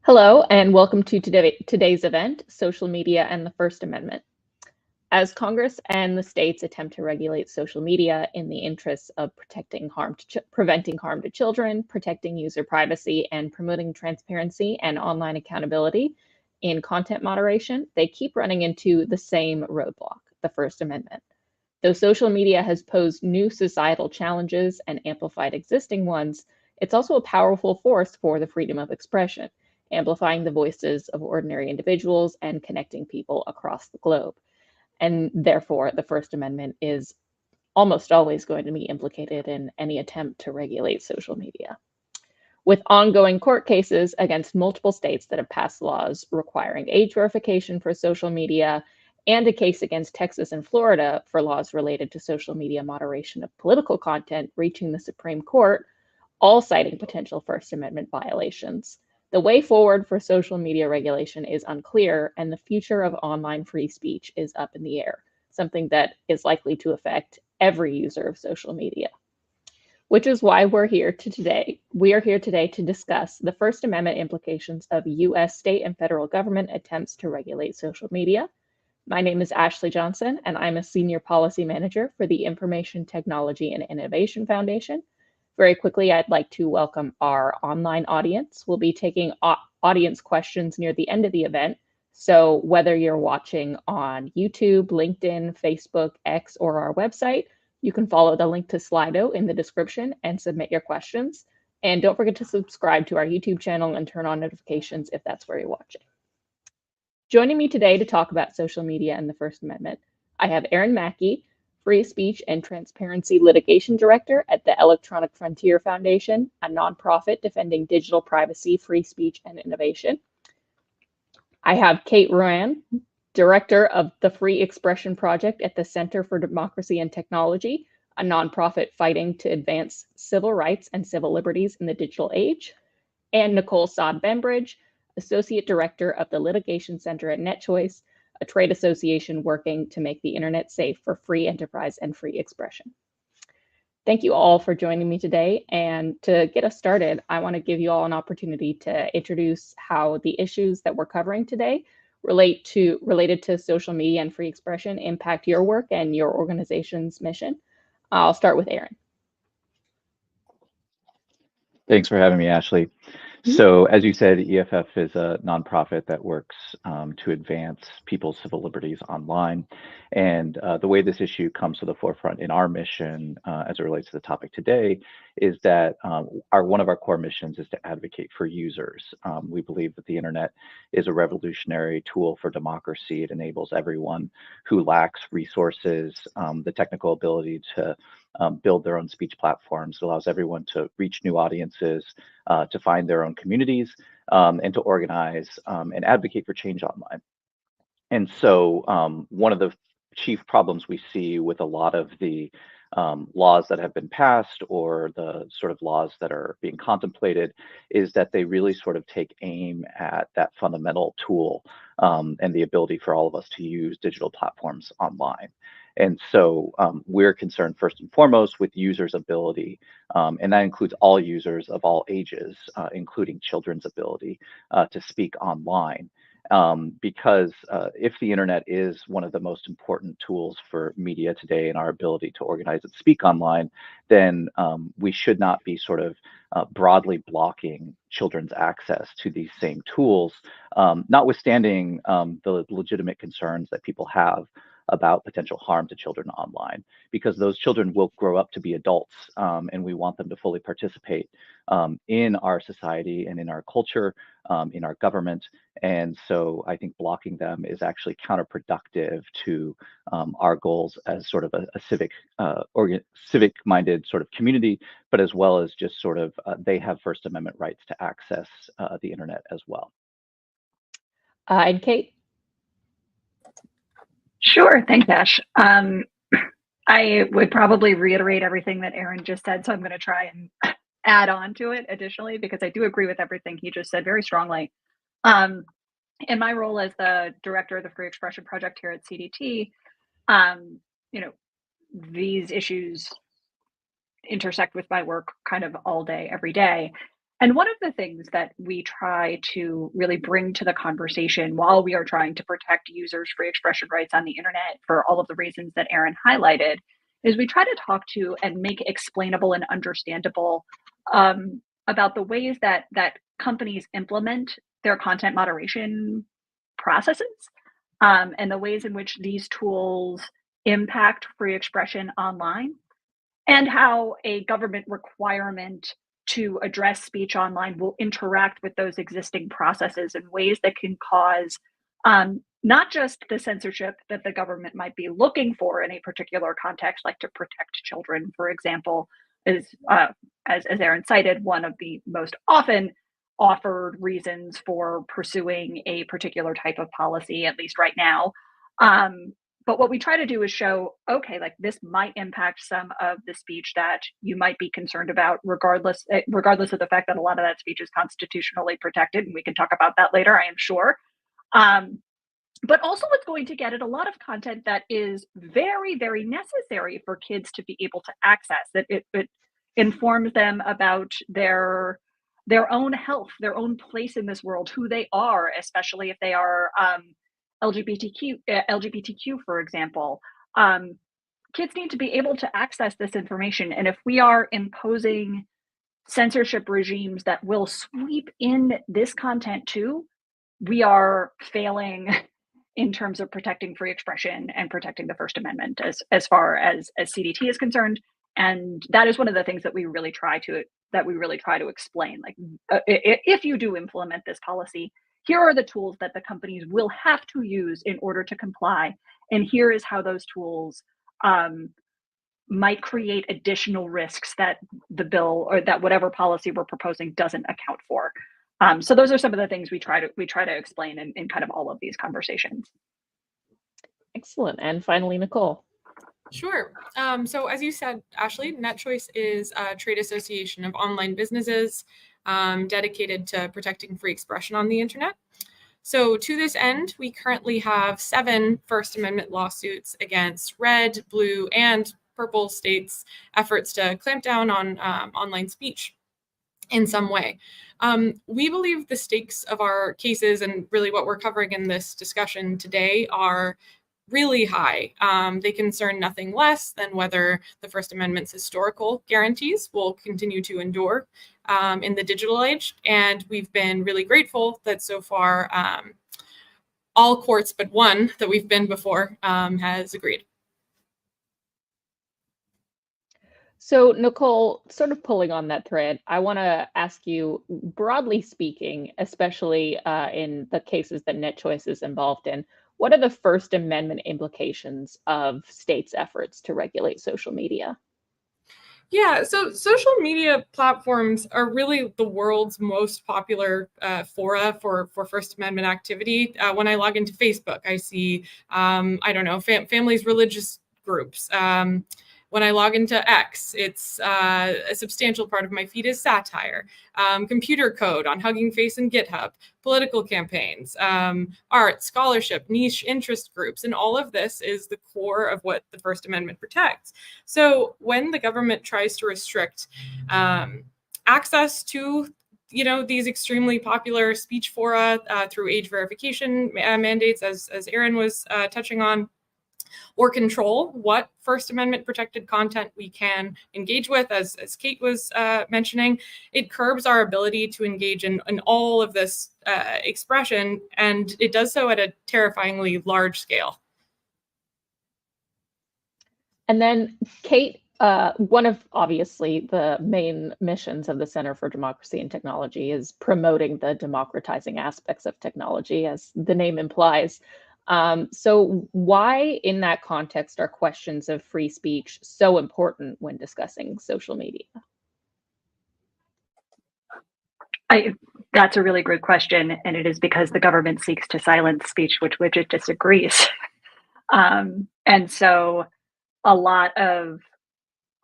Hello, and welcome to today's event, Social Media and the First Amendment. As Congress and the states attempt to regulate social media in the interests of preventing harm to children, protecting user privacy, and promoting transparency and online accountability in content moderation, they keep running into the same roadblock, the First Amendment. Though social media has posed new societal challenges and amplified existing ones, it's also a powerful force for the freedom of expression, amplifying the voices of ordinary individuals and connecting people across the globe. And therefore, the First Amendment is almost always going to be implicated in any attempt to regulate social media. With ongoing court cases against multiple states that have passed laws requiring age verification for social media, and a case against Texas and Florida for laws related to social media moderation of political content reaching the Supreme Court, all citing potential First Amendment violations. The way forward for social media regulation is unclear, and the future of online free speech is up in the air, something that is likely to affect every user of social media. Which is why we are here today to discuss the First Amendment implications of US state and federal government attempts to regulate social media. My name is Ashley Johnson, and I'm a Senior Policy Manager for the Information Technology and Innovation Foundation. Very quickly, I'd like to welcome our online audience. We'll be taking audience questions near the end of the event. So whether you're watching on YouTube, LinkedIn, Facebook, X, or our website, you can follow the link to Slido in the description and submit your questions. And don't forget to subscribe to our YouTube channel and turn on notifications if that's where you're watching. Joining me today to talk about social media and the First Amendment, I have Erin Mackey, Free Speech and Transparency Litigation Director at the Electronic Frontier Foundation, a nonprofit defending digital privacy, free speech, and innovation. I have Kate Rowan, Director of the Free Expression Project at the Center for Democracy and Technology, a nonprofit fighting to advance civil rights and civil liberties in the digital age, and Nicole Saad-Bembridge, Associate Director of the Litigation Center at NetChoice, a trade association working to make the internet safe for free enterprise and free expression. Thank you all for joining me today. And to get us started, I want to give you all an opportunity to introduce how the issues that we're covering today related to social media and free expression impact your work and your organization's mission. I'll start with Erin. Thanks for having me, Ashley. So as you said, EFF is a nonprofit that works to advance people's civil liberties online. And the way this issue comes to the forefront in our mission as it relates to the topic today is that one of our core missions is to advocate for users. We believe that the internet is a revolutionary tool for democracy. It enables everyone who lacks resources, the technical ability to build their own speech platforms. It allows everyone to reach new audiences, to find their own communities, and to organize and advocate for change online. And so one of the chief problems we see with a lot of the laws that have been passed or the sort of laws that are being contemplated is that they really sort of take aim at that fundamental tool and the ability for all of us to use digital platforms online. And so we're concerned first and foremost with users' ability, and that includes all users of all ages, including children's ability to speak online. Because if the internet is one of the most important tools for media today and our ability to organize and speak online, then we should not be sort of broadly blocking children's access to these same tools, notwithstanding the legitimate concerns that people have about potential harm to children online, because those children will grow up to be adults, and we want them to fully participate in our society and in our culture, in our government. And so I think blocking them is actually counterproductive to our goals as sort of a civic-minded sort of community, but as well as just sort of they have First Amendment rights to access the internet as well. And Kate? Sure, thanks, Ash. I would probably reiterate everything that Erin just said, so I'm going to try and add on to it additionally, because I do agree with everything he just said very strongly. In my role as the director of the Free Expression Project here at CDT, these issues intersect with my work kind of all day, every day. And one of the things that we try to really bring to the conversation while we are trying to protect users' free expression rights on the internet for all of the reasons that Aaron highlighted is we try to talk to and make explainable and understandable about the ways that companies implement their content moderation processes, and the ways in which these tools impact free expression online, and how a government requirement to address speech online will interact with those existing processes in ways that can cause not just the censorship that the government might be looking for in a particular context, like to protect children, for example, is as Aaron cited, one of the most often offered reasons for pursuing a particular type of policy, at least right now. But what we try to do is show, okay, like this might impact some of the speech that you might be concerned about, regardless of the fact that a lot of that speech is constitutionally protected, and we can talk about that later, I am sure. But also it's going to get at a lot of content that is very, very necessary for kids to be able to access, that it informs them about their own health, their own place in this world, who they are, especially if they are LGBTQ, for example. Kids need to be able to access this information. And if we are imposing censorship regimes that will sweep in this content too, we are failing in terms of protecting free expression and protecting the First Amendment as far as CDT is concerned. And that is one of the things that we really try to explain. Like, if you do implement this policy, here are the tools that the companies will have to use in order to comply. And here is how those tools might create additional risks that the bill or that whatever policy we're proposing doesn't account for. So those are some of the things we try to explain in kind of all of these conversations. Excellent. And finally, Nicole. Sure. So as you said, Ashley, NetChoice is a trade association of online businesses dedicated to protecting free expression on the internet. So to this end, we currently have 7 First Amendment lawsuits against red, blue, and purple states' efforts to clamp down on online speech in some way. We believe the stakes of our cases and really what we're covering in this discussion today are really high. They concern nothing less than whether the First Amendment's historical guarantees will continue to endure in the digital age. And we've been really grateful that so far all courts but one that we've been before has agreed. So Nicole, sort of pulling on that thread, I want to ask you, broadly speaking, especially in the cases that NetChoice is involved in, what are the First Amendment implications of states' efforts to regulate social media? Yeah, so social media platforms are really the world's most popular fora for First Amendment activity. When I log into Facebook, I see, families' religious groups. When I log into X, it's a substantial part of my feed is satire, computer code on Hugging Face and GitHub, political campaigns, art, scholarship, niche interest groups, and all of this is the core of what the First Amendment protects. So when the government tries to restrict access to these extremely popular speech fora through age verification mandates, as Aaron was touching on, or control what First Amendment protected content we can engage with, as Kate was mentioning, it curbs our ability to engage in all of this expression, and it does so at a terrifyingly large scale. And then, Kate, one of obviously the main missions of the Center for Democracy and Technology is promoting the democratizing aspects of technology, as the name implies. So why in that context are questions of free speech so important when discussing social media? That's a really good question, and it is because the government seeks to silence speech with which it disagrees. And so a lot of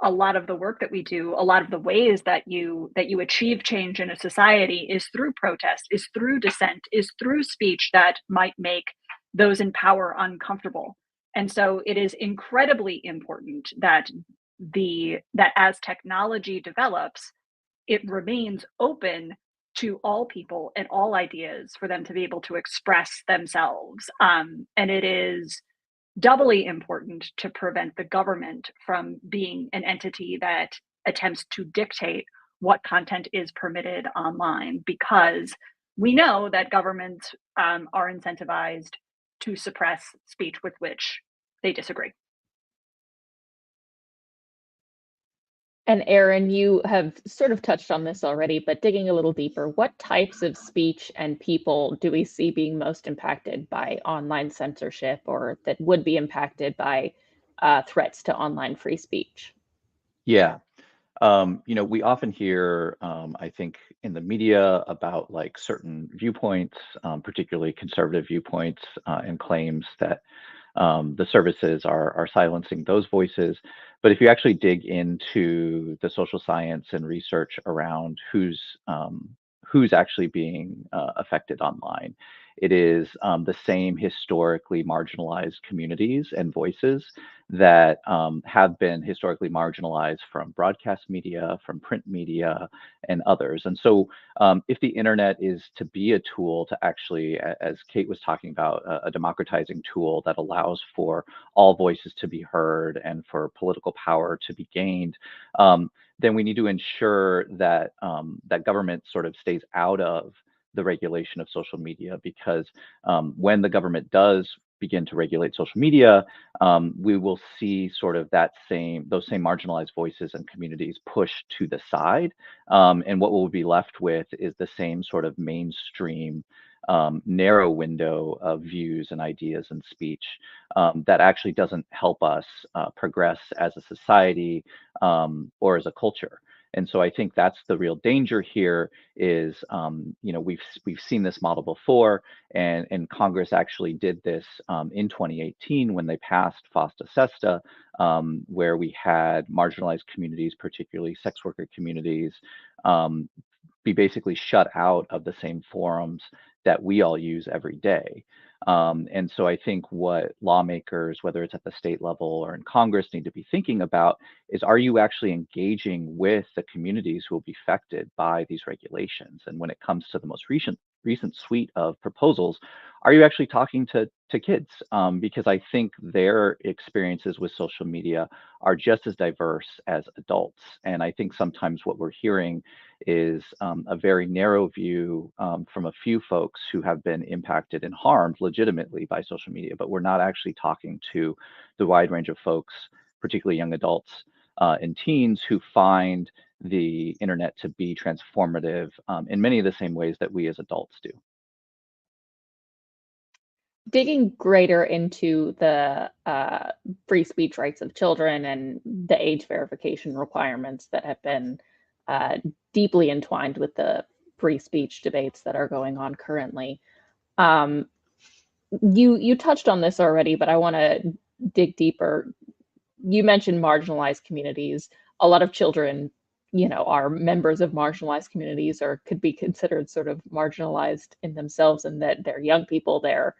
the work that we do, a lot of the ways that you achieve change in a society is through protest, is through dissent, is through speech that might make those in power uncomfortable. And so it is incredibly important that as technology develops, it remains open to all people and all ideas for them to be able to express themselves. And it is doubly important to prevent the government from being an entity that attempts to dictate what content is permitted online, because we know that governments are incentivized to suppress speech with which they disagree. And Aaron, you have sort of touched on this already, but digging a little deeper, what types of speech and people do we see being most impacted by online censorship, or that would be impacted by threats to online free speech? Yeah. We often hear, I think, in the media about like certain viewpoints, particularly conservative viewpoints, and claims that the services are silencing those voices. But if you actually dig into the social science and research around who's actually being affected online, it is the same historically marginalized communities and voices that have been historically marginalized from broadcast media, from print media, and others. And so if the internet is to be a tool to actually, as Kate was talking about, a democratizing tool that allows for all voices to be heard and for political power to be gained, then we need to ensure that that government sort of stays out of the regulation of social media, because when the government does begin to regulate social media, we will see sort of those same marginalized voices and communities pushed to the side. And what we'll be left with is the same sort of mainstream narrow window of views and ideas and speech that actually doesn't help us progress as a society or as a culture. And so I think that's the real danger here is, we've seen this model before, and Congress actually did this in 2018 when they passed FOSTA SESTA, where we had marginalized communities, particularly sex worker communities, be basically shut out of the same forums that we all use every day. And so I think what lawmakers, whether it's at the state level or in Congress, need to be thinking about is, are you actually engaging with the communities who will be affected by these regulations? And when it comes to the most recent suite of proposals, are you actually talking to kids? Because I think their experiences with social media are just as diverse as adults. And I think sometimes what we're hearing is a very narrow view from a few folks who have been impacted and harmed legitimately by social media, but we're not actually talking to the wide range of folks, particularly young adults and teens, who find the internet to be transformative in many of the same ways that we as adults do. Digging greater into the free speech rights of children and the age verification requirements that have been deeply entwined with the free speech debates that are going on currently. You touched on this already, but I want to dig deeper. You mentioned marginalized communities. A lot of children, are members of marginalized communities, or could be considered sort of marginalized in themselves, and that they're young people. They're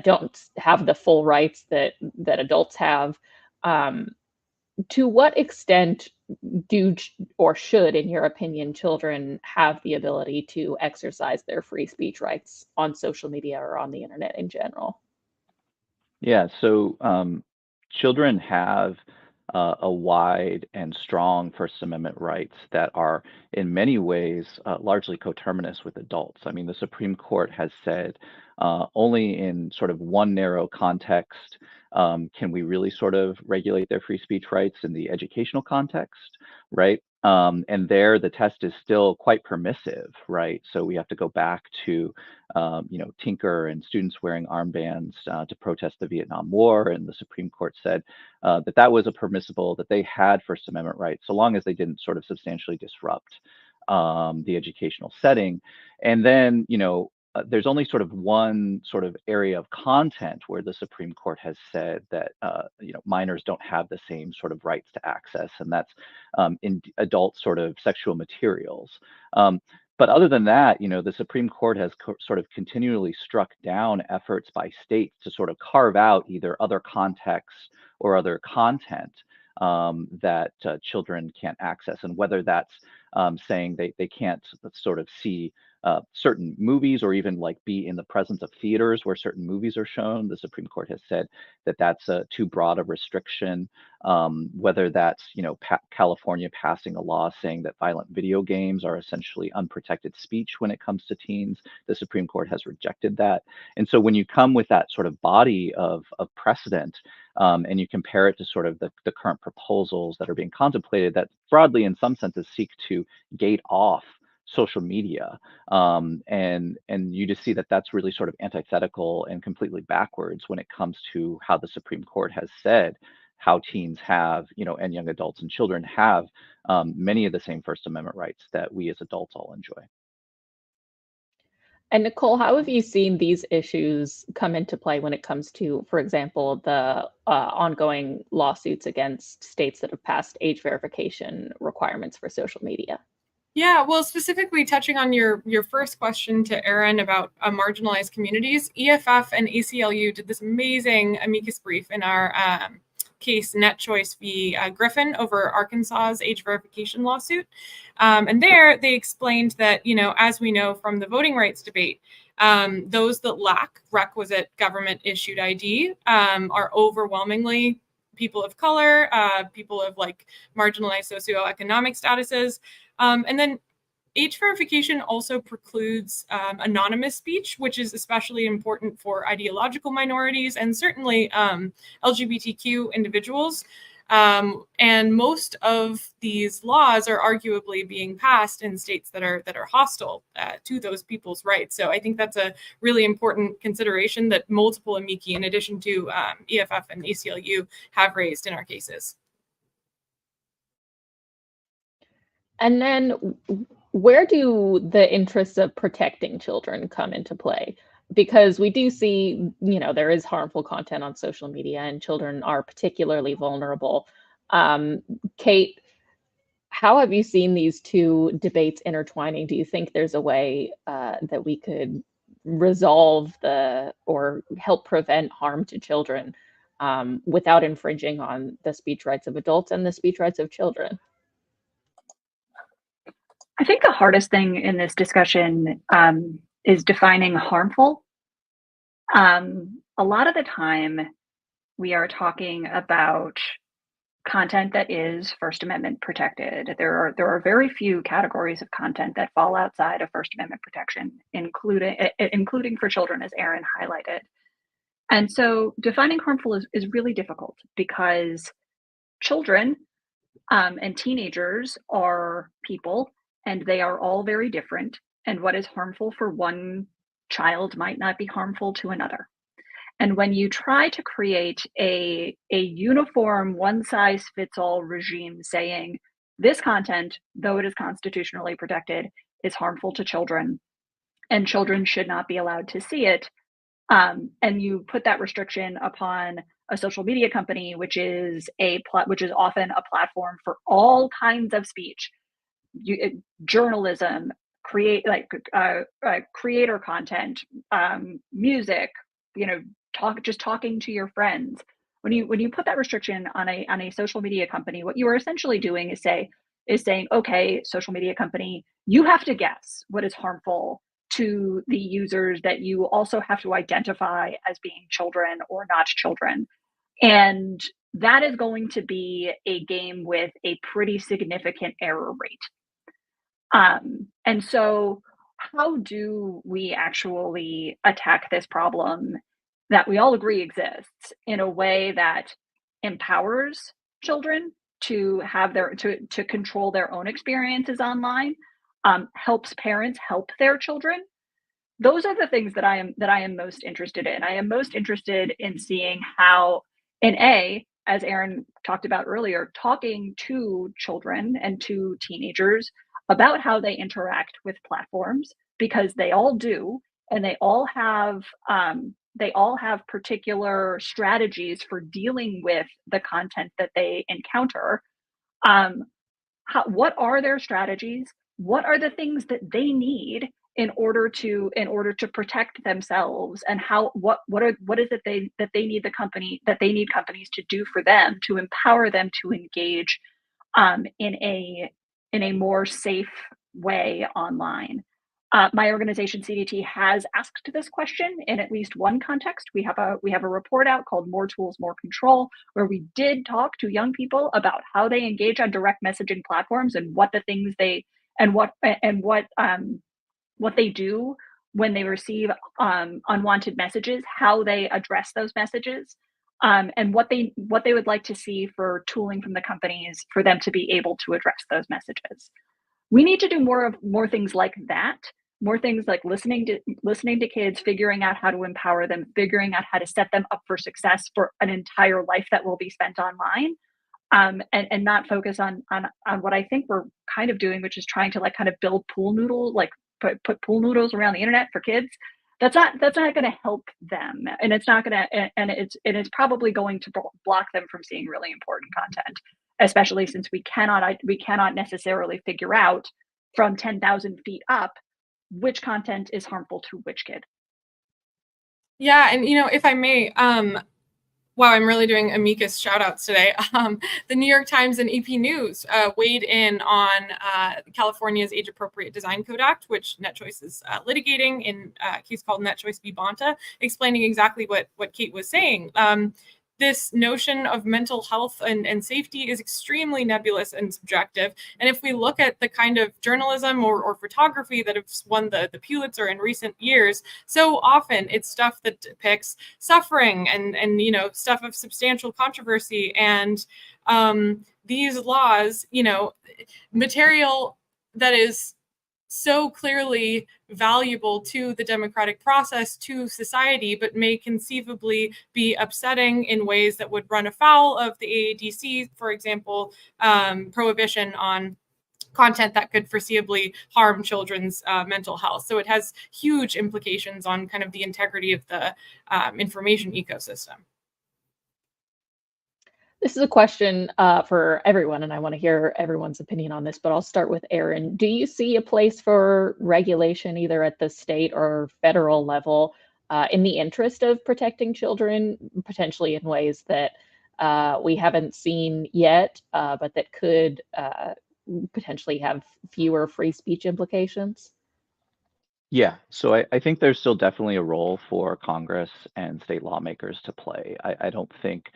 don't have the full rights that adults have. To what extent do or should, in your opinion, children have the ability to exercise their free speech rights on social media or on the internet in general? Yeah, so children have a wide and strong First Amendment rights that are in many ways largely coterminous with adults. I mean, the Supreme Court has said only in sort of one narrow context can we really sort of regulate their free speech rights, in the educational context, right? And there, the test is still quite permissive, right? So we have to go back to, Tinker and students wearing armbands to protest the Vietnam War, and the Supreme Court said that was a permissible, that they had First Amendment rights, so long as they didn't sort of substantially disrupt the educational setting. And then, there's only sort of one sort of area of content where the Supreme Court has said that minors don't have the same sort of rights to access, and that's in adult sort of sexual materials. But other than that, the Supreme Court has sort of continually struck down efforts by states to sort of carve out either other contexts or other content that children can't access, and whether that's saying they can't sort of see certain movies or even like be in the presence of theaters where certain movies are shown. The Supreme Court has said that that's too broad a restriction. Whether that's, you know, California passing a law saying that violent video games are essentially unprotected speech when it comes to teens, the Supreme Court has rejected that. And so when you come with that sort of body of precedent, and you compare it to sort of the current proposals that are being contemplated that broadly in some senses seek to gate off social media, and you just see that that's really sort of antithetical and completely backwards when it comes to how the Supreme Court has said how teens have, you know, and young adults and children have many of the same First Amendment rights that we as adults all enjoy. And Nicole, how have you seen these issues come into play when it comes to, for example, the ongoing lawsuits against states that have passed age verification requirements for social media? Yeah, well, specifically touching on your first question to Aaron about marginalized communities, EFF and ACLU did this amazing amicus brief in our case NetChoice v. Griffin over Arkansas's age verification lawsuit. And there they explained that, you know, as we know from the voting rights debate, those that lack requisite government issued ID are overwhelmingly people of color, people of like marginalized socioeconomic statuses. And then age verification also precludes anonymous speech, which is especially important for ideological minorities and certainly LGBTQ individuals. And most of these laws are arguably being passed in states that are hostile to those people's rights. So I think that's a really important consideration that multiple amici, in addition to EFF and ACLU, have raised in our cases. And then where do the interests of protecting children come into play? Because we do see, you know, there is harmful content on social media and children are particularly vulnerable. Kate, how have you seen these two debates intertwining? Do you think there's a way that we could resolve or help prevent harm to children without infringing on the speech rights of adults and the speech rights of children? I think the hardest thing in this discussion is defining harmful. A lot of the time, we are talking about content that is First Amendment protected. There are very few categories of content that fall outside of First Amendment protection, including for children, as Aaron highlighted. And so defining harmful is really difficult because children and teenagers are people, and they are all very different. And what is harmful for one child might not be harmful to another. And when you try to create a uniform one-size-fits-all regime saying this content, though it is constitutionally protected, is harmful to children, and children should not be allowed to see it, and you put that restriction upon a social media company, which is often a platform for all kinds of speech, journalism, creator content, music, you know, talking to your friends. When you put that restriction on a social media company, what you are essentially doing is saying, okay, social media company, you have to guess what is harmful to the users that you also have to identify as being children or not children. And that is going to be a game with a pretty significant error rate. And so how do we actually attack this problem that we all agree exists in a way that empowers children to have to control their own experiences online, helps parents help their children? Those are the things that I am most interested in. I am most interested in seeing how, as Aaron talked about earlier, talking to children and to teenagers about how they interact with platforms, because they all do, and they all have particular strategies for dealing with the content that they encounter. What are their strategies? What are the things that they need in order to protect themselves, and what is it that they need companies to do for them to empower them to engage in in a more safe way online. My organization CDT has asked this question in at least one context. We have a report out called "More Tools, More Control," where we did talk to young people about how they engage on direct messaging platforms and what the things they and what they do when they receive unwanted messages, how they address those messages, and what they would like to see for tooling from the companies for them to be able to address those messages. We need to do more things like that, more things like listening to kids, figuring out how to empower them, figuring out how to set them up for success for an entire life that will be spent online, and not focus on what I think we're kind of doing, which is trying to like kind of build pool noodle, like put pool noodles around the internet for kids. That's not going to help them, and it's not going to, and it's probably going to block them from seeing really important content, especially since we cannot necessarily figure out from 10,000 feet up which content is harmful to which kid. Yeah, and if I may, wow, I'm really doing amicus shout outs today. The New York Times and EP News weighed in on California's Age Appropriate Design Code Act, which NetChoice is litigating in a case called NetChoice v. Bonta, explaining exactly what Kate was saying. This notion of mental health and safety is extremely nebulous and subjective. And if we look at the kind of journalism or photography that have won the Pulitzer in recent years, so often it's stuff that depicts suffering and stuff of substantial controversy. And these laws, material that is so clearly valuable to the democratic process, to society, but may conceivably be upsetting in ways that would run afoul of the AADC, for example, prohibition on content that could foreseeably harm children's mental health. So it has huge implications on kind of the integrity of the information ecosystem. This is a question for everyone, and I want to hear everyone's opinion on this, but I'll start with Erin. Do you see a place for regulation either at the state or federal level in the interest of protecting children, potentially in ways that we haven't seen yet, but that could potentially have fewer free speech implications? Yeah, so I think there's still definitely a role for Congress and state lawmakers to play. I don't think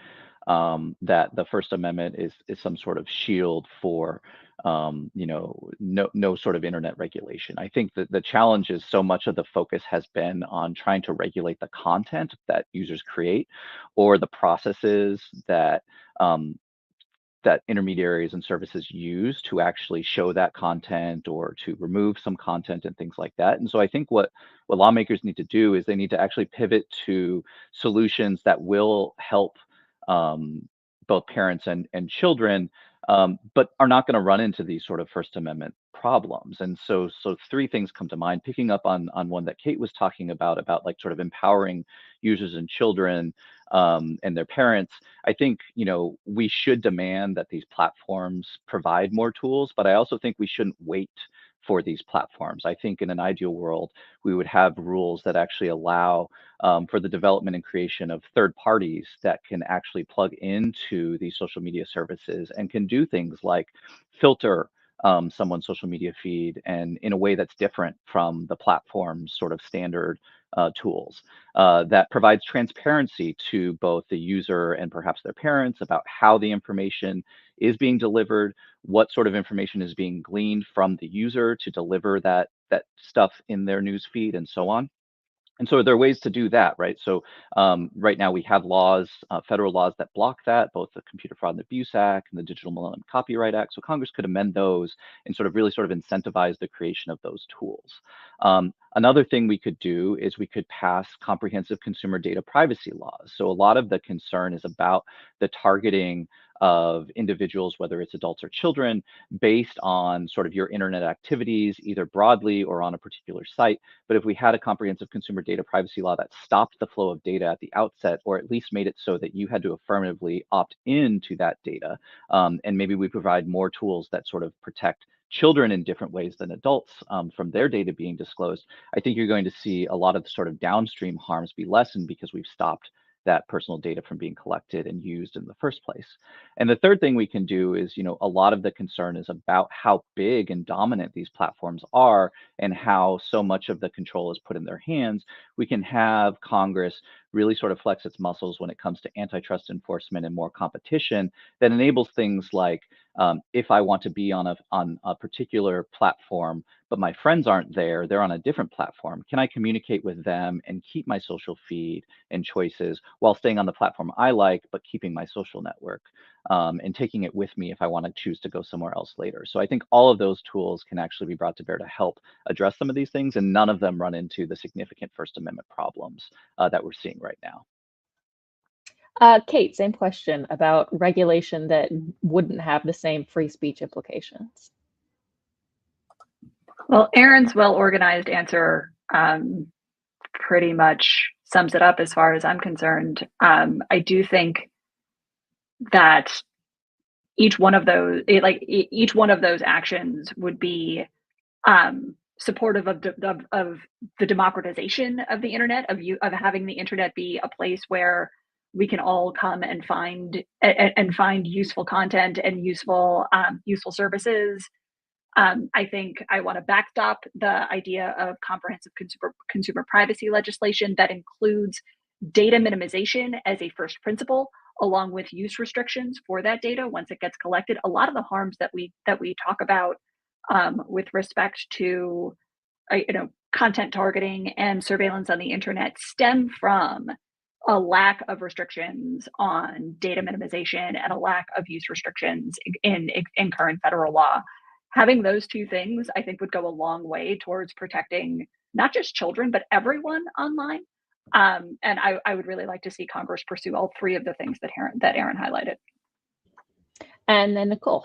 that the First Amendment is some sort of shield for no sort of internet regulation. I think that the challenge is so much of the focus has been on trying to regulate the content that users create or the processes that that intermediaries and services use to actually show that content or to remove some content and things like that. And so I think what lawmakers need to do is they need to actually pivot to solutions that will help both parents and children, but are not going to run into these sort of First Amendment problems. And so three things come to mind, picking up on one that Kate was talking about like sort of empowering users and children and their parents. I think, we should demand that these platforms provide more tools, but I also think we shouldn't wait for these platforms. I think in an ideal world, we would have rules that actually allow for the development and creation of third parties that can actually plug into these social media services and can do things like filter someone's social media feed and in a way that's different from the platform's sort of standard tools that provides transparency to both the user and perhaps their parents about how the information is being delivered, what sort of information is being gleaned from the user to deliver that stuff in their news feed and so on. And so there are ways to do that, right? So right now we have laws, federal laws that block that, both the Computer Fraud and Abuse Act and the Digital Millennium Copyright Act. So Congress could amend those and really incentivize the creation of those tools. Another thing we could do is we could pass comprehensive consumer data privacy laws. So a lot of the concern is about the targeting of individuals, whether it's adults or children, based on sort of your internet activities, either broadly or on a particular site. But if we had a comprehensive consumer data privacy law that stopped the flow of data at the outset, or at least made it so that you had to affirmatively opt into that data, and maybe we provide more tools that sort of protect children in different ways than adults from their data being disclosed, I think you're going to see a lot of the sort of downstream harms be lessened because we've stopped that personal data from being collected and used in the first place. And the third thing we can do is, a lot of the concern is about how big and dominant these platforms are and how so much of the control is put in their hands. We can have Congress really sort of flex its muscles when it comes to antitrust enforcement and more competition that enables things like, if I want to be on a particular platform, but my friends aren't there, they're on a different platform, can I communicate with them and keep my social feed and choices while staying on the platform I like, but keeping my social network, and taking it with me if I want to choose to go somewhere else later? So I think all of those tools can actually be brought to bear to help address some of these things, and none of them run into the significant First Amendment problems that we're seeing right now. Kate, same question about regulation that wouldn't have the same free speech implications. Well, Aaron's well-organized answer pretty much sums it up as far as I'm concerned. I do think that each one of those actions would be supportive of the democratization of the internet, of having the internet be a place where we can all come and find useful content and useful services. I think I want to backstop the idea of comprehensive consumer privacy legislation that includes data minimization as a first principle, along with use restrictions for that data once it gets collected. A lot of the harms that we talk about with respect to content targeting and surveillance on the internet stem from a lack of restrictions on data minimization and a lack of use restrictions in current federal law. Having those two things, I think, would go a long way towards protecting not just children, but everyone online. And I would really like to see Congress pursue all three of the things that Aaron highlighted. And then Nicole.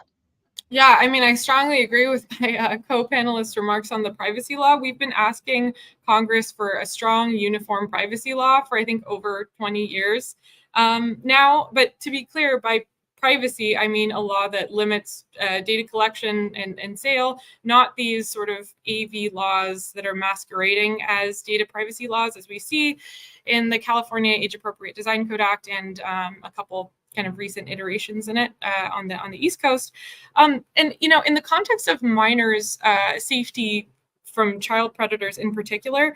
Yeah, I mean, I strongly agree with my co-panelist remarks on the privacy law. We've been asking Congress for a strong, uniform privacy law for, I think, over 20 years now. But to be clear, by privacy, I mean a law that limits data collection and sale, not these sort of AV laws that are masquerading as data privacy laws, as we see in the California Age-Appropriate Design Code Act and a couple kind of recent iterations in it on the East Coast. And, in the context of minors' safety from child predators in particular,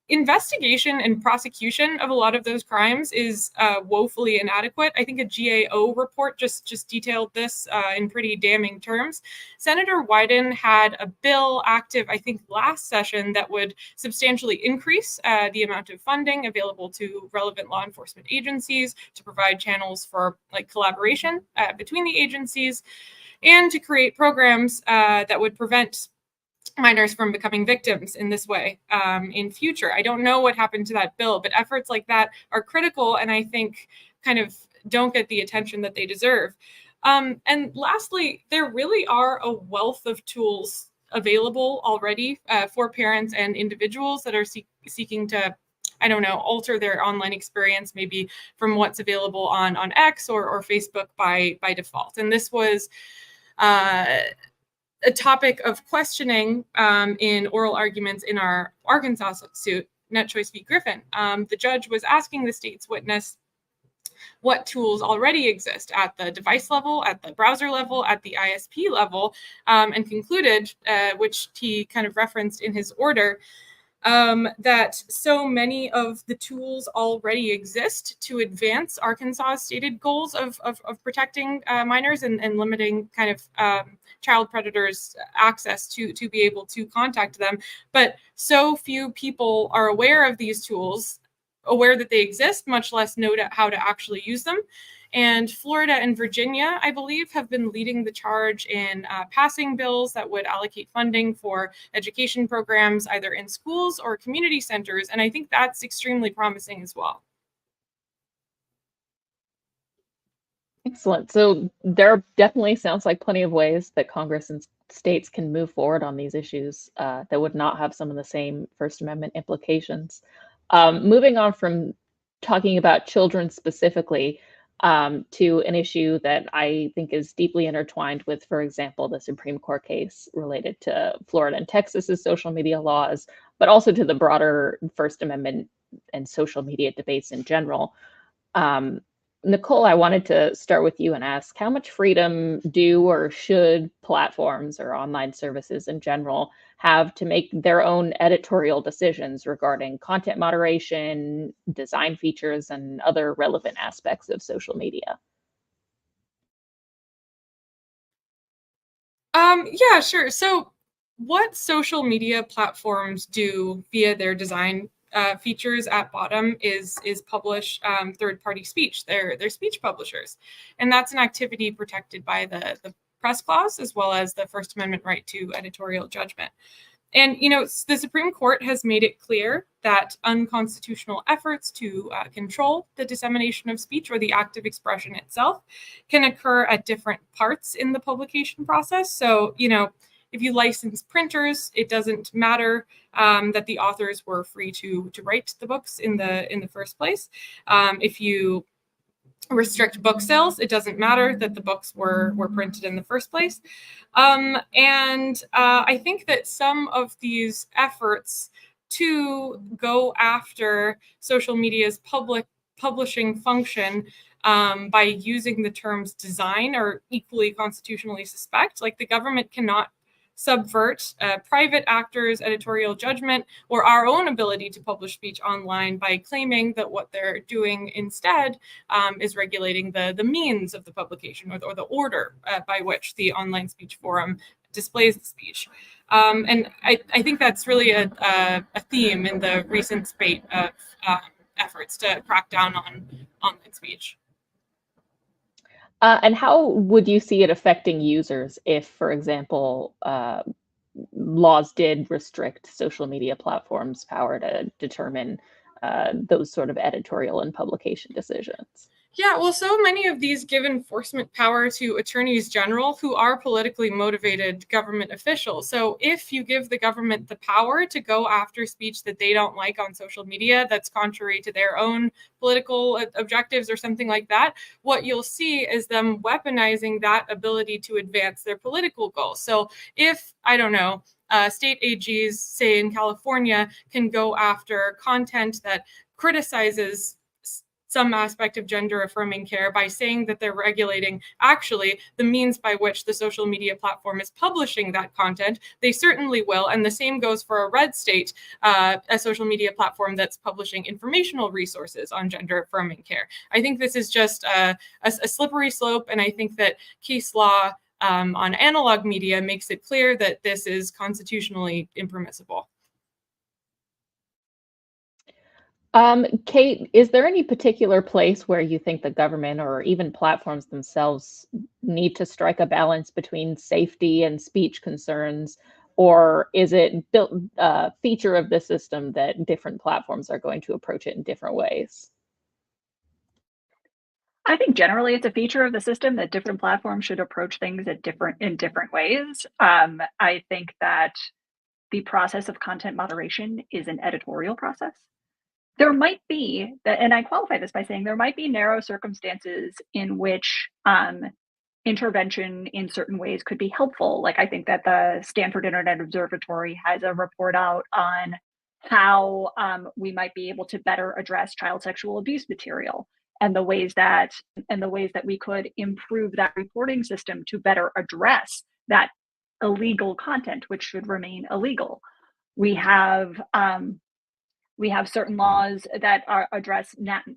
investigation and prosecution of a lot of those crimes is woefully inadequate. I think a GAO report just detailed this in pretty damning terms. Senator Wyden had a bill active, I think, last session that would substantially increase the amount of funding available to relevant law enforcement agencies to provide channels for collaboration between the agencies and to create programs that would prevent minors from becoming victims in this way in future. I don't know what happened to that bill, but efforts like that are critical and I think kind of don't get the attention that they deserve. And lastly, there really are a wealth of tools available already for parents and individuals that are seeking to, alter their online experience, maybe from what's available on X or Facebook by default. And this was a topic of questioning in oral arguments in our Arkansas suit, Net Choice v. Griffin. The judge was asking the state's witness what tools already exist at the device level, at the browser level, at the ISP level, and concluded, which he kind of referenced in his order, that so many of the tools already exist to advance Arkansas's stated goals of protecting minors and limiting kind of child predators' access to be able to contact them. But so few people are aware of these tools, aware that they exist, much less know how to actually use them. And Florida and Virginia, I believe, have been leading the charge in passing bills that would allocate funding for education programs, either in schools or community centers. And I think that's extremely promising as well. Excellent. So there definitely sounds like plenty of ways that Congress and states can move forward on these issues that would not have some of the same First Amendment implications. Moving on from talking about children specifically, to an issue that I think is deeply intertwined with, for example, the Supreme Court case related to Florida and Texas's social media laws, but also to the broader First Amendment and social media debates in general. Nicole, I wanted to start with you and ask, how much freedom do or should platforms or online services in general have to make their own editorial decisions regarding content moderation, design features, and other relevant aspects of social media? Yeah, sure. So what social media platforms do via their design features at bottom is publish third-party speech. They're speech publishers, and that's an activity protected by the press clause as well as the First Amendment right to editorial judgment. And the Supreme Court has made it clear that unconstitutional efforts to control the dissemination of speech or the act of expression itself can occur at different parts in the publication process. So, if you license printers, it doesn't matter that the authors were free to write the books in the first place. If you restrict book sales, it doesn't matter that the books were printed in the first place. I think that some of these efforts to go after social media's publishing function by using the terms design are equally constitutionally suspect. Like, the government cannot subvert private actors' editorial judgment or our own ability to publish speech online by claiming that what they're doing instead is regulating the means of the publication or the order by which the online speech forum displays the speech. And I think that's really a theme in the recent spate of efforts to crack down on online speech. And how would you see it affecting users if, for example, laws did restrict social media platforms' power to determine those sort of editorial and publication decisions? Yeah, well, so many of these give enforcement power to attorneys general who are politically motivated government officials. So if you give the government the power to go after speech that they don't like on social media that's contrary to their own political objectives or something like that, what you'll see is them weaponizing that ability to advance their political goals. So if, I don't know, state AGs, say in California, can go after content that criticizes some aspect of gender affirming care by saying that they're regulating actually the means by which the social media platform is publishing that content, they certainly will. And the same goes for a red state, a social media platform that's publishing informational resources on gender affirming care. I think this is just a slippery slope. And I think that case law on analog media makes it clear that this is constitutionally impermissible. Kate, is there any particular place where you think the government or even platforms themselves need to strike a balance between safety and speech concerns, or is it built feature of the system that different platforms are going to approach it in different ways? I think generally it's a feature of the system that different platforms should approach things in different ways. I think that the process of content moderation is an editorial process. There might be, and I qualify this by saying there might be narrow circumstances in which intervention in certain ways could be helpful. Like, I think that the Stanford Internet Observatory has a report out on how we might be able to better address child sexual abuse material and the ways that we could improve that reporting system to better address that illegal content, which should remain illegal. We have certain laws that address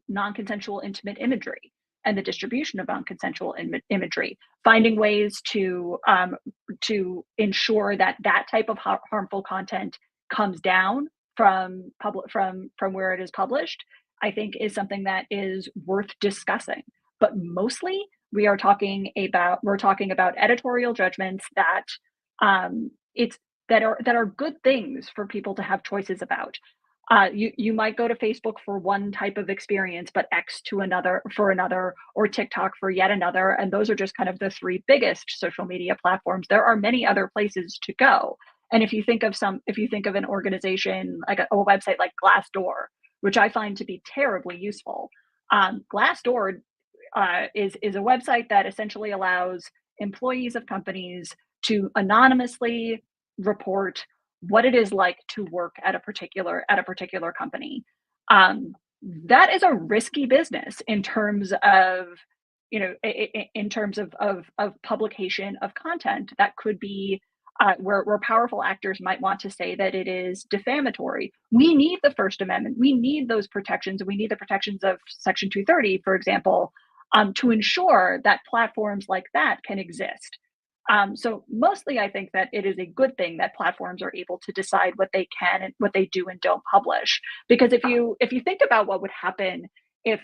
non-consensual intimate imagery and the distribution of non-consensual imagery, finding ways to ensure that that type of harmful content comes down from where it is published, I think is something that is worth discussing. But mostly we're talking about editorial judgments that are good things for people to have choices about. You might go to Facebook for one type of experience, but X to another for another, or TikTok for yet another. And those are just kind of the three biggest social media platforms. There are many other places to go. And if you think of an organization like a website like Glassdoor, which I find to be terribly useful, Glassdoor is a website that essentially allows employees of companies to anonymously report what it is like to work at a particular company. that is a risky business in terms of, in terms of publication of content that could be where powerful actors might want to say that it is defamatory. We need the First Amendment. We need those protections. We need the protections of Section 230, for example, to ensure that platforms like that can exist. So mostly I think that it is a good thing that platforms are able to decide what they can and what they do and don't publish. Because if you think about what would happen if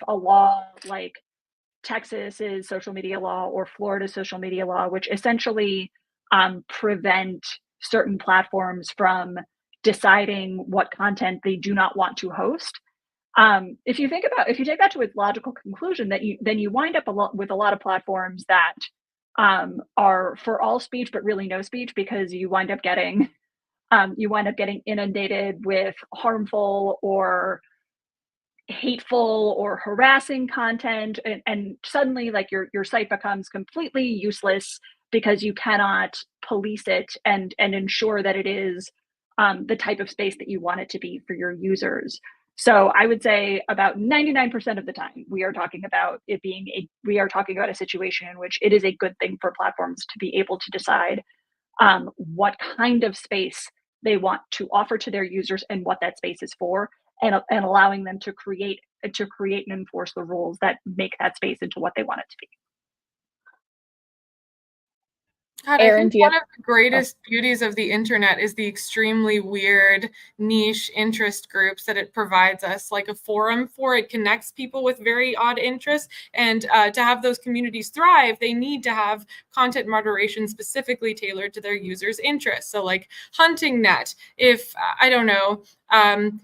a law like Texas's social media law or Florida's social media law, which essentially prevent certain platforms from deciding what content they do not want to host. If you take that to its logical conclusion, then you wind up with a lot of platforms that are for all speech, but really no speech, because you wind up getting inundated with harmful or hateful or harassing content, and suddenly like your site becomes completely useless because you cannot police it and ensure that it is the type of space that you want it to be for your users. So I would say about 99% of the time we are talking about a situation in which it is a good thing for platforms to be able to decide what kind of space they want to offer to their users and what that space is for, and allowing them to create and enforce the rules that make that space into what they want it to be. God, Aaron, I think one of the greatest beauties of the internet is the extremely weird niche interest groups that it provides us, like a forum for. It connects people with very odd interests, and to have those communities thrive, they need to have content moderation specifically tailored to their users' interests. So like Hunting Net, if, I don't know,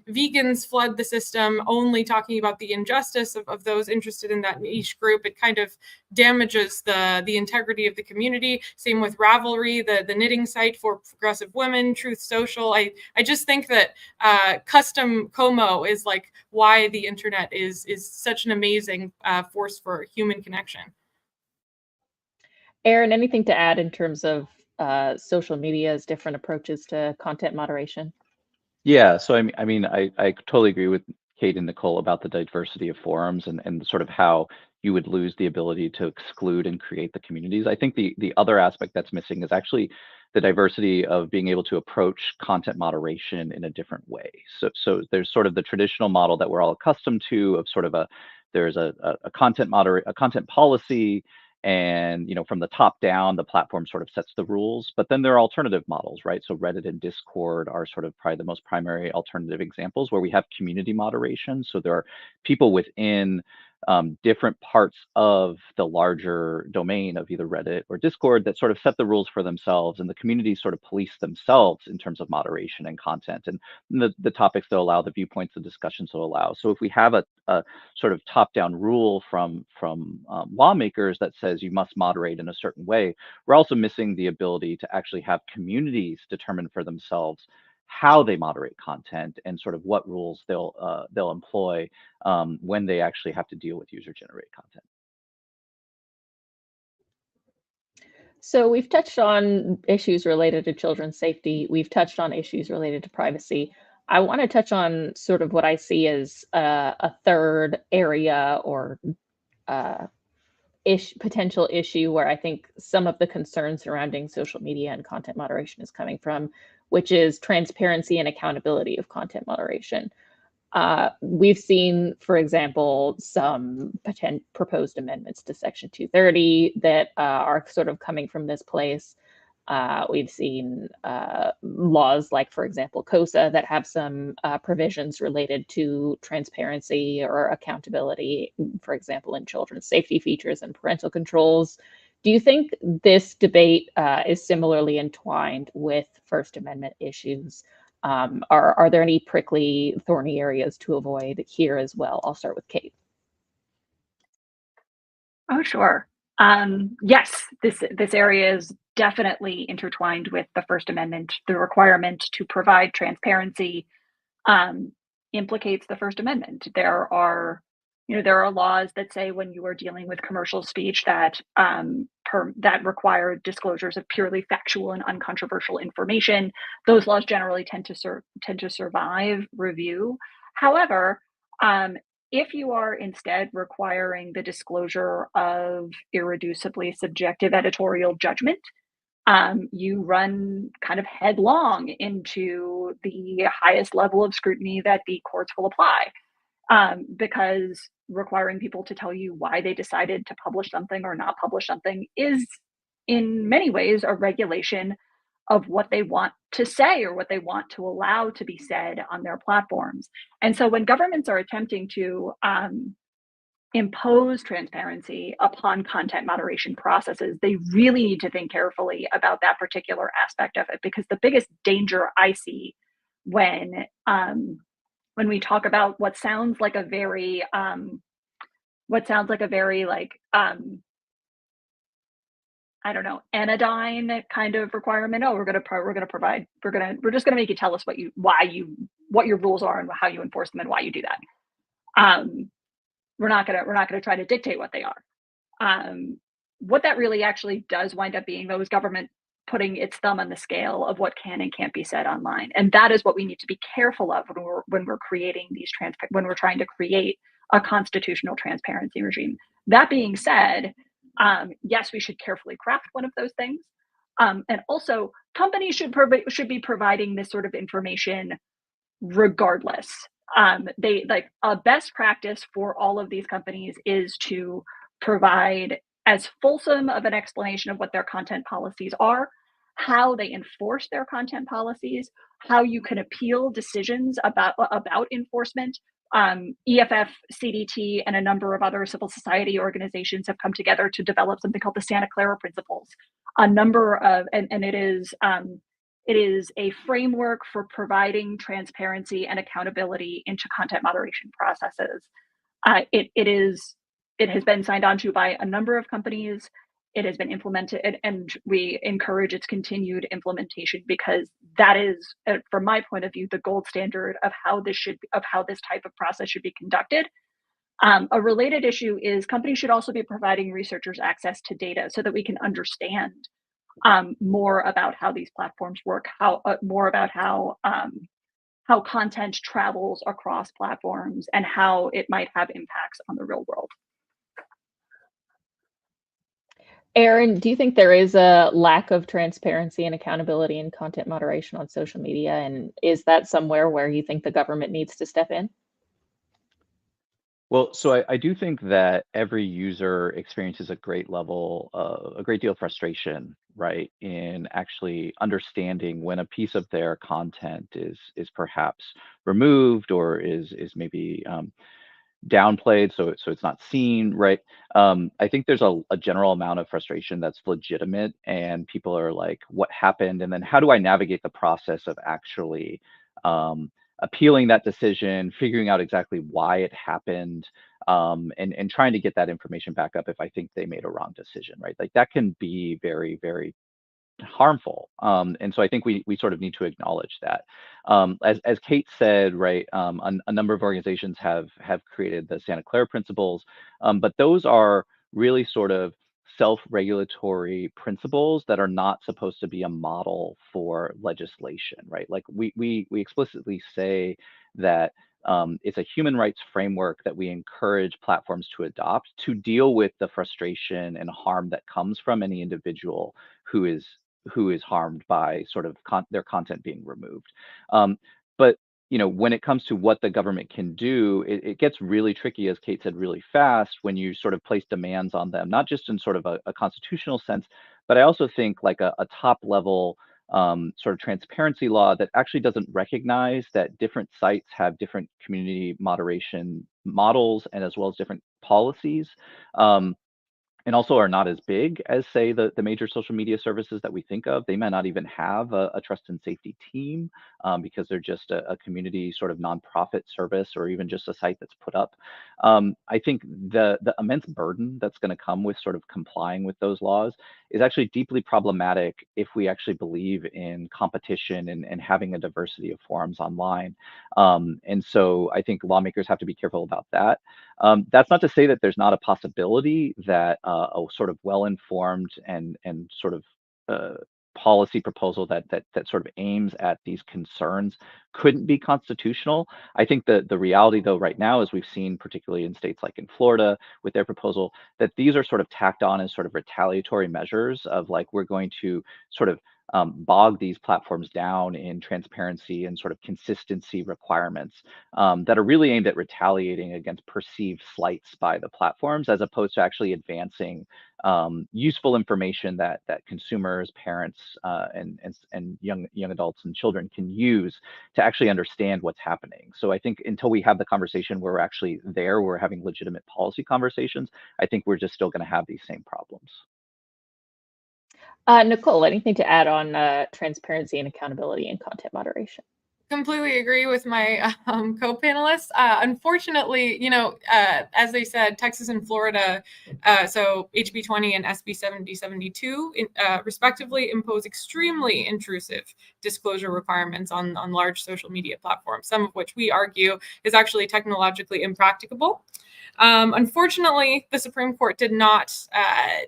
vegans flood the system only talking about the injustice of those interested in that niche group, it kind of damages the integrity of the community. Same with Ravelry, the knitting site for progressive women, Truth Social. I just think that custom Como is like why the internet is such an amazing force for human connection. Aaron, anything to add in terms of social media's different approaches to content moderation? Yeah, so I totally agree with Kate and Nicole about the diversity of forums and sort of how you would lose the ability to exclude and create the communities. I think the other aspect that's missing is actually the diversity of being able to approach content moderation in a different way. So there's sort of the traditional model that we're all accustomed to of sort of there's a content policy, and from the top down the platform sort of sets the rules, but then there are alternative models, right? So Reddit and Discord are sort of probably the most primary alternative examples where we have community moderation. So there are people within different parts of the larger domain of either Reddit or Discord that sort of set the rules for themselves, and the communities sort of police themselves in terms of moderation and content and the topics they'll allow, the viewpoints, the discussions they'll allow. So if we have a sort of top-down rule from lawmakers that says you must moderate in a certain way, we're also missing the ability to actually have communities determine for themselves how they moderate content and sort of what rules they'll employ when they actually have to deal with user-generated content. So we've touched on issues related to children's safety. We've touched on issues related to privacy. I want to touch on sort of what I see as a third area or potential issue where I think some of the concern surrounding social media and content moderation is coming from, which is transparency and accountability of content moderation. We've seen, for example, some proposed amendments to Section 230 that are sort of coming from this place. We've seen laws like, for example, COSA that have some provisions related to transparency or accountability, for example, in children's safety features and parental controls. Do you think this debate is similarly entwined with First Amendment issues? Are there any prickly, thorny areas to avoid here as well? I'll start with Kate. Oh, sure. Yes, this area is definitely intertwined with the First Amendment. The requirement to provide transparency implicates the First Amendment. There are laws that say when you are dealing with commercial speech that that require disclosures of purely factual and uncontroversial information. Those laws generally tend to survive review. However, if you are instead requiring the disclosure of irreducibly subjective editorial judgment, you run kind of headlong into the highest level of scrutiny that the courts will apply, because requiring people to tell you why they decided to publish something or not publish something is, in many ways, a regulation of what they want to say or what they want to allow to be said on their platforms. And so when governments are attempting to impose transparency upon content moderation processes, they really need to think carefully about that particular aspect of it, because the biggest danger I see when we talk about what sounds like a very like I don't know, anodyne kind of requirement. Oh, we're just gonna make you tell us what your rules are and how you enforce them and why you do that. We're not gonna try to dictate what they are. What that really actually does wind up being, though, is government putting its thumb on the scale of what can and can't be said online, and that is what we need to be careful of when we're creating when we're trying to create a constitutional transparency regime. That being said, yes, we should carefully craft one of those things, and also companies should be providing this sort of information regardless. They like a best practice for all of these companies is to provide as fulsome of an explanation of what their content policies are, how they enforce their content policies, how you can appeal decisions about enforcement. EFF, CDT, and a number of other civil society organizations have come together to develop something called the Santa Clara Principles. It is a framework for providing transparency and accountability into content moderation processes. It has been signed on to by a number of companies. It has been implemented, and we encourage its continued implementation, because that is, from my point of view, the gold standard of how this type of process should be conducted. A related issue is companies should also be providing researchers access to data so that we can understand more about how these platforms work, more about how content travels across platforms and how it might have impacts on the real world. Erin, do you think there is a lack of transparency and accountability in content moderation on social media? And is that somewhere where you think the government needs to step in? Well, so I do think that every user experiences a great deal of frustration, right, in actually understanding when a piece of their content is perhaps removed or is maybe downplayed, so it's not seen, right? I think there's a general amount of frustration that's legitimate, and people are like, what happened? And then how do I navigate the process of actually appealing that decision, figuring out exactly why it happened, and trying to get that information back up if I think they made a wrong decision, right? Like that can be very, very harmful. And so I think we sort of need to acknowledge that. As Kate said, right, a number of organizations have created the Santa Clara Principles, but those are really sort of self-regulatory principles that are not supposed to be a model for legislation, right? Like we explicitly say that it's a human rights framework that we encourage platforms to adopt to deal with the frustration and harm that comes from any individual who is harmed by sort of their content being removed. But when it comes to what the government can do, it gets really tricky, as Kate said, really fast when you sort of place demands on them, not just in sort of a constitutional sense, but I also think like a top level sort of transparency law that actually doesn't recognize that different sites have different community moderation models and as well as different policies. And also are not as big as, say, the major social media services that we think of. They might not even have a trust and safety team because they're just a community sort of nonprofit service or even just a site that's put up. I think the immense burden that's going to come with sort of complying with those laws is actually deeply problematic if we actually believe in competition and having a diversity of forums online. And so I think lawmakers have to be careful about that. That's not to say that there's not a possibility that a sort of well-informed and sort of policy proposal that sort of aims at these concerns couldn't be constitutional. I think that the reality, though, right now, as we've seen, particularly in states like in Florida with their proposal, that these are sort of tacked on as sort of retaliatory measures of like, we're going to sort of bog these platforms down in transparency and sort of consistency requirements that are really aimed at retaliating against perceived slights by the platforms, as opposed to actually advancing useful information that consumers, parents, and young adults and children can use to actually understand what's happening. So I think until we have the conversation where we're actually there, we're having legitimate policy conversations, I think we're just still going to have these same problems. Nicole, anything to add on transparency and accountability and content moderation? Completely agree with my co-panelists. Unfortunately, as they said, Texas and Florida, so HB 20 and SB 7072, respectively, impose extremely intrusive disclosure requirements on large social media platforms, some of which we argue is actually technologically impracticable. Unfortunately, the Supreme Court did not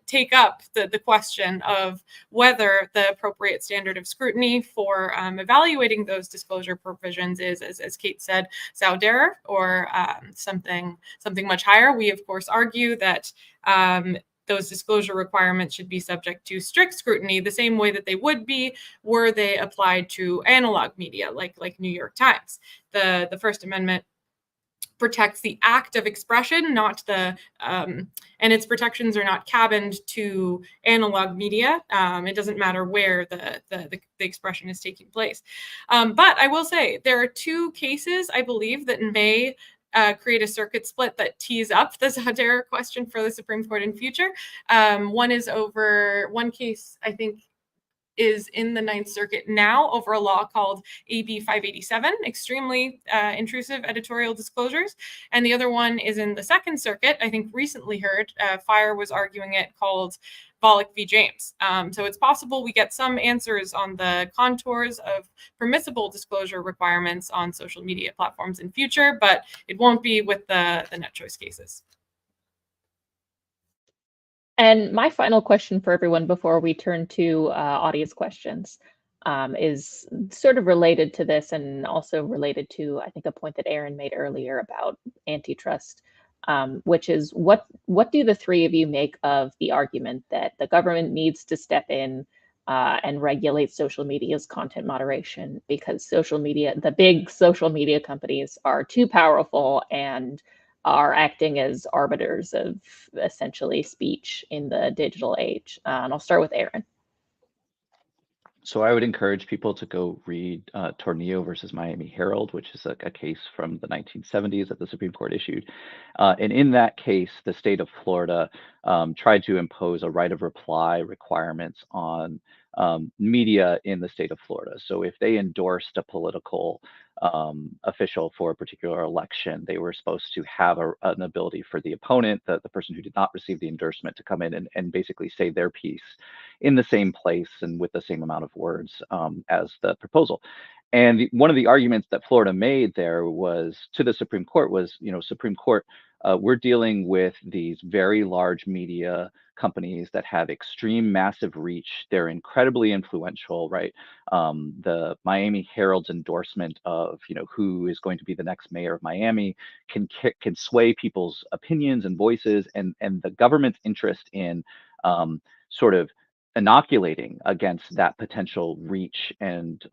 take up the question of whether the appropriate standard of scrutiny for evaluating those disclosure provisions is, as Kate said, Sauder or something much higher. We, of course, argue that those disclosure requirements should be subject to strict scrutiny, the same way that they would be were they applied to analog media, like New York Times. The First Amendment protects the act of expression, not the and its protections are not cabined to analog media. It doesn't matter where the expression is taking place. But I will say there are two cases, I believe, that may create a circuit split that tees up the Sauder question for the Supreme Court in future. One case, I think, is in the Ninth Circuit now over a law called AB 587, extremely intrusive editorial disclosures. And the other one is in the Second Circuit, I think recently heard, Fire was arguing it, called Volokh v. James. So it's possible we get some answers on the contours of permissible disclosure requirements on social media platforms in future, but it won't be with the net choice cases. And my final question for everyone before we turn to audience questions is sort of related to this, and also related to, I think, a point that Aaron made earlier about antitrust, which is what do the three of you make of the argument that the government needs to step in and regulate social media's content moderation, because the big social media companies are too powerful and are acting as arbiters of essentially speech in the digital age? And I'll start with Aaron. So I would encourage people to go read Tornillo versus Miami Herald, which is a case from the 1970s that the Supreme Court issued. And in that case, the state of Florida tried to impose a right of reply requirements on media in the state of Florida. So if they endorsed a political official for a particular election, they were supposed to have an ability for the opponent, the person who did not receive the endorsement, to come in and basically say their piece in the same place and with the same amount of words as the proposal. And one of the arguments that Florida made there was to the Supreme Court was, Supreme Court, we're dealing with these very large media companies that have extreme massive reach. They're incredibly influential, right? The Miami Herald's endorsement of, who is going to be the next mayor of Miami can sway people's opinions and voices, and the government's interest in sort of inoculating against that potential reach and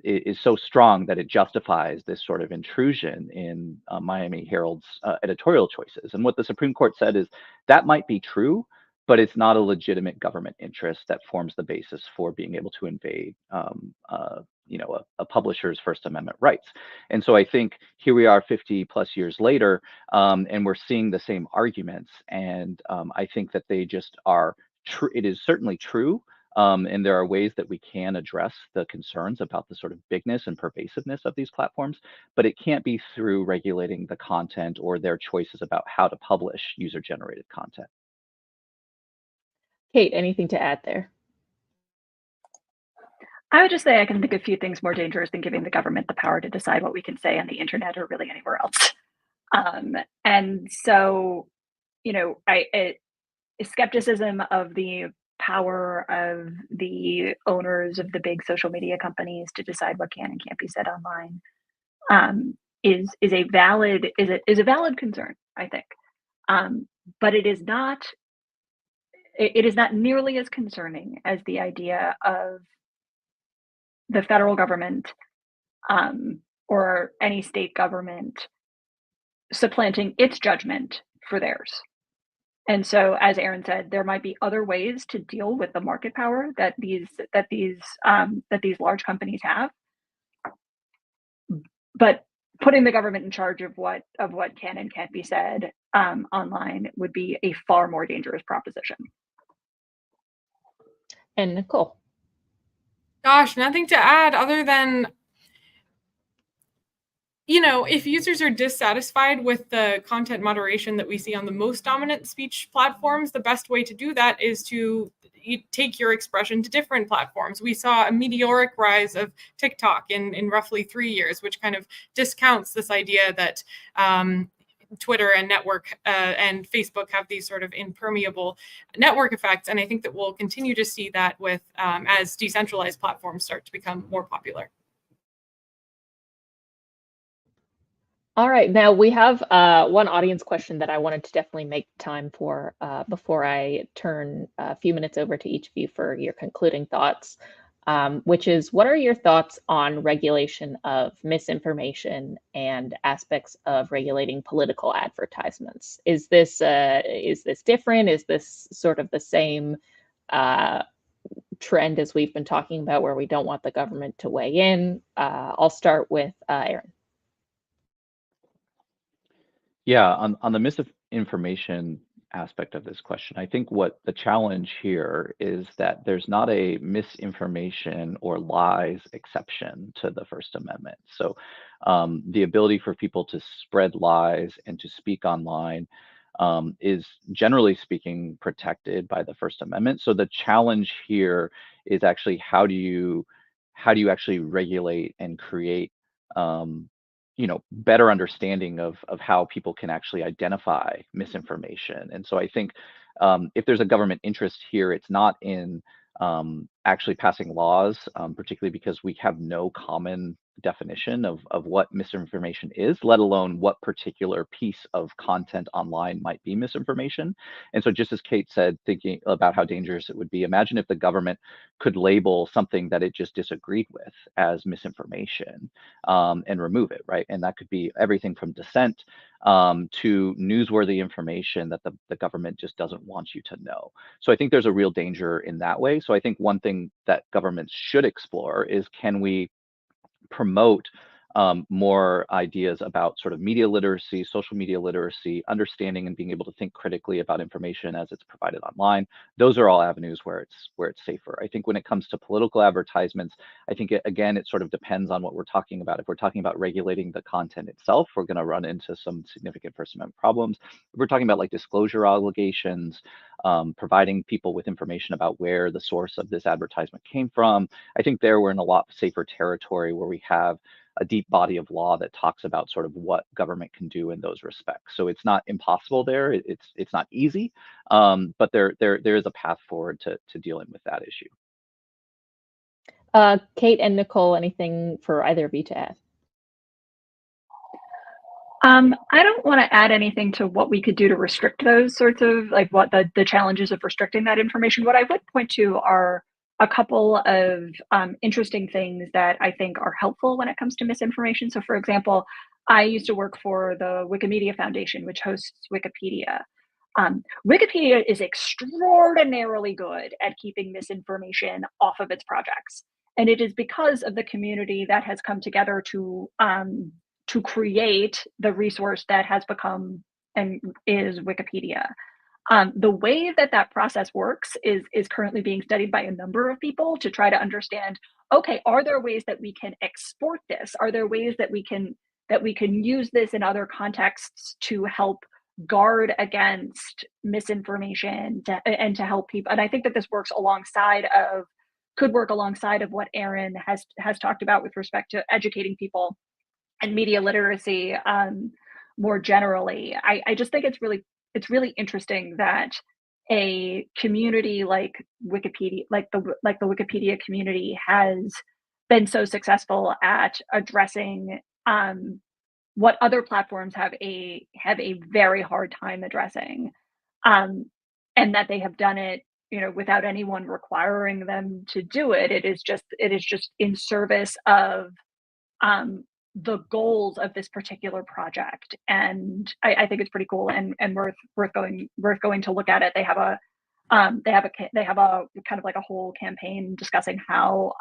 is so strong that it justifies this sort of intrusion in Miami Herald's editorial choices. And what the Supreme Court said is that might be true, but it's not a legitimate government interest that forms the basis for being able to invade a publisher's First Amendment rights. And so I think here we are 50 plus years later, and we're seeing the same arguments. And I think that they just are true. It is certainly true. And there are ways that we can address the concerns about the sort of bigness and pervasiveness of these platforms, but it can't be through regulating the content or their choices about how to publish user-generated content. Kate, anything to add there? I would just say I can think of few things more dangerous than giving the government the power to decide what we can say on the internet or really anywhere else. And so, skepticism of the power of the owners of the big social media companies to decide what can and can't be said online is a valid concern, I think. But it is not nearly as concerning as the idea of the federal government or any state government supplanting its judgment for theirs. And so, as Aaron said, there might be other ways to deal with the market power that these large companies have. But putting the government in charge of what can and can't be said online would be a far more dangerous proposition. And Nicole. Gosh, nothing to add other than, if users are dissatisfied with the content moderation that we see on the most dominant speech platforms, the best way to do that is to take your expression to different platforms. We saw a meteoric rise of TikTok in roughly 3 years, which kind of discounts this idea that Twitter and network and Facebook have these sort of impermeable network effects. And I think that we'll continue to see that with as decentralized platforms start to become more popular. All right, now we have one audience question that I wanted to definitely make time for before I turn a few minutes over to each of you for your concluding thoughts, which is, what are your thoughts on regulation of misinformation and aspects of regulating political advertisements? Is this different? Is this sort of the same trend as we've been talking about, where we don't want the government to weigh in? I'll start with Aaron. Yeah, on the misinformation aspect of this question, I think what the challenge here is that there's not a misinformation or lies exception to the First Amendment. So the ability for people to spread lies and to speak online is, generally speaking, protected by the First Amendment. So the challenge here is actually how do you actually regulate and create better understanding of how people can actually identify misinformation. And so I think if there's a government interest here, it's not in actually passing laws, particularly because we have no common definition of what misinformation is, let alone what particular piece of content online might be misinformation. And so just as Kate said, thinking about how dangerous it would be, imagine if the government could label something that it just disagreed with as misinformation and remove it, right? And that could be everything from dissent to newsworthy information that the government just doesn't want you to know. So I think there's a real danger in that way. So I think one thing that governments should explore is, can we promote more ideas about sort of media literacy, social media literacy, understanding and being able to think critically about information as it's provided online. Those are all avenues where it's safer. I think when it comes to political advertisements, I think it sort of depends on what we're talking about. If we're talking about regulating the content itself, we're going to run into some significant First Amendment problems. If we're talking about like disclosure obligations, providing people with information about where the source of this advertisement came from, I think there we're in a lot safer territory where we have a deep body of law that talks about sort of what government can do in those respects. So it's not impossible there. It's not easy, but there is a path forward to dealing with that issue. Kate and Nicole, anything for either of you to add? I don't want to add anything to what we could do to restrict those sorts of, like, what the challenges of restricting that information. What I would point to are a couple of interesting things that I think are helpful when it comes to misinformation. So, for example, I used to work for the Wikimedia Foundation, which hosts Wikipedia. Wikipedia is extraordinarily good at keeping misinformation off of its projects. And it is because of the community that has come together to create the resource that has become and is Wikipedia. The way that process works is currently being studied by a number of people to try to understand, okay, are there ways that we can export this? Are there ways that we can use this in other contexts to help guard against misinformation and to help people? And I think that this could work alongside of what Aaron has talked about with respect to educating people and media literacy more generally. I just think it's really interesting that a community like Wikipedia, like the Wikipedia community, has been so successful at addressing what other platforms have a very hard time addressing, and that they have done it, without anyone requiring them to do it. It is just in service of the goals of this particular project, and I think it's pretty cool and worth going to look at it. They have a kind of like a whole campaign discussing how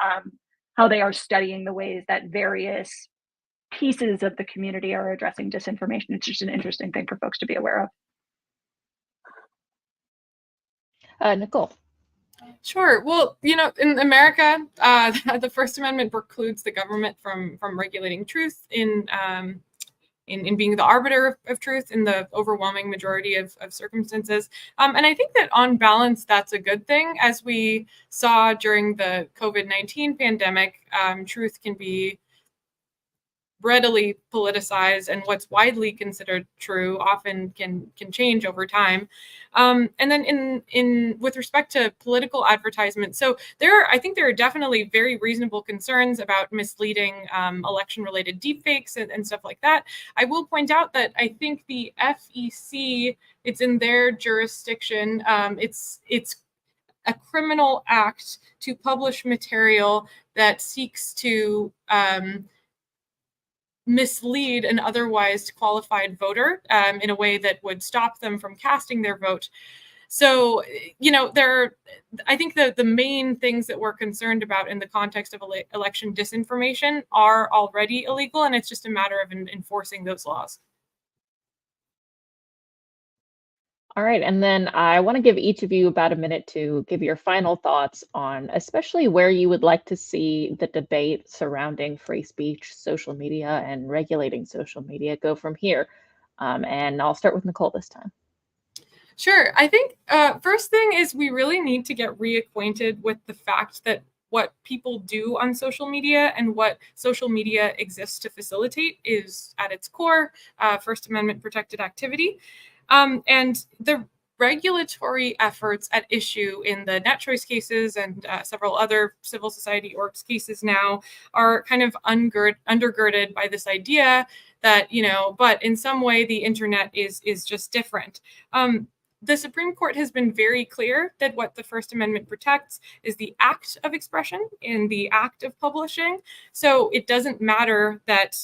they are studying the ways that various pieces of the community are addressing disinformation. It's just an interesting thing for folks to be aware of. Nicole. Sure. Well, in America, the First Amendment precludes the government from regulating truth in being the arbiter of truth in the overwhelming majority of circumstances. And I think that on balance, that's a good thing. As we saw during the COVID-19 pandemic, truth can be readily politicized, and what's widely considered true often can change over time. And then in with respect to political advertisement, so I think there are definitely very reasonable concerns about misleading election-related deepfakes and stuff like that. I will point out that I think the FEC, it's in their jurisdiction. It's a criminal act to publish material that seeks to mislead an otherwise qualified voter in a way that would stop them from casting their vote. So, I think the main things that we're concerned about in the context of election disinformation are already illegal, and it's just a matter of enforcing those laws. All right, and then I want to give each of you about a minute to give your final thoughts on especially where you would like to see the debate surrounding free speech, social media, and regulating social media go from here. And I'll start with Nicole this time. Sure. I think first thing is we really need to get reacquainted with the fact that what people do on social media and what social media exists to facilitate is at its core First Amendment protected activity. And the regulatory efforts at issue in the net choice cases and several other civil society orgs cases now are kind of undergirded by this idea that, but in some way the internet is just different. The Supreme Court has been very clear that what the First Amendment protects is the act of expression and the act of publishing. So it doesn't matter that,